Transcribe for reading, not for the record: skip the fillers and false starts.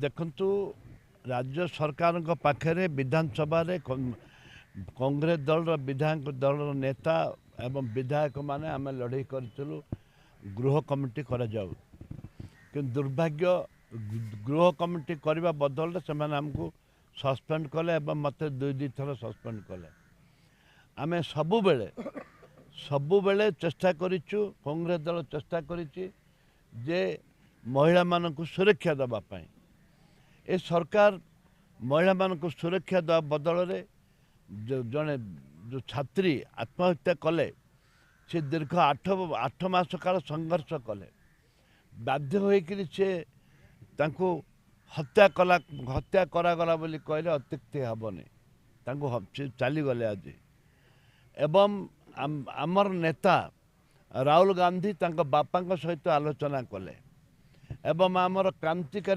ଦେଖନ୍ତୁ ରାଜ୍ୟ ସରକାରଙ୍କ ପାଖରେ ବିଧାନସଭାରେ କଂଗ୍ରେସ ଦଳର ବିଧାୟକ ଦଳର ନେତା ଏବଂ ବିଧାୟକମାନେ ଆମେ ଲଢ଼େଇ କରିଥିଲୁ ଗୃହ କମିଟି କରାଯାଉ, କିନ୍ତୁ ଦୁର୍ଭାଗ୍ୟ ଗୃହ କମିଟି କରିବା ବଦଳରେ ସେମାନେ ଆମକୁ ସସ୍ପେଣ୍ଡ କଲେ ଏବଂ ମୋତେ ଦୁଇ ଥର ସସ୍ପେଣ୍ଡ କଲେ। ଆମେ ସବୁବେଳେ ଚେଷ୍ଟା କରିଛୁ, କଂଗ୍ରେସ ଦଳ ଚେଷ୍ଟା କରିଛି ଯେ ମହିଳାମାନଙ୍କୁ ସୁରକ୍ଷା ଦେବା ପାଇଁ। ଏ ସରକାର ମହିଳାମାନଙ୍କୁ ସୁରକ୍ଷା ଦେବା ବଦଳରେ ଜଣେ ଯେଉଁ ଛାତ୍ରୀ ଆତ୍ମହତ୍ୟା କଲେ, ସେ ଦୀର୍ଘ 8 ମାସ କାଳ ସଂଘର୍ଷ କଲେ, ବାଧ୍ୟ ହୋଇକରି ସେ ତାଙ୍କୁ ହତ୍ୟା କରାଗଲା ବୋଲି କହିଲେ ଅତ୍ୟୁକ୍ତି ହେବନି। ତାଙ୍କୁ ସେ ଚାଲିଗଲେ ଆଜି। ଏବଂ ଆମର ନେତା ରାହୁଲ ଗାନ୍ଧୀ ତାଙ୍କ ବାପାଙ୍କ ସହିତ ଆଲୋଚନା କଲେ ଏବଂ ଆମର କ୍ରାନ୍ତିକାରୀ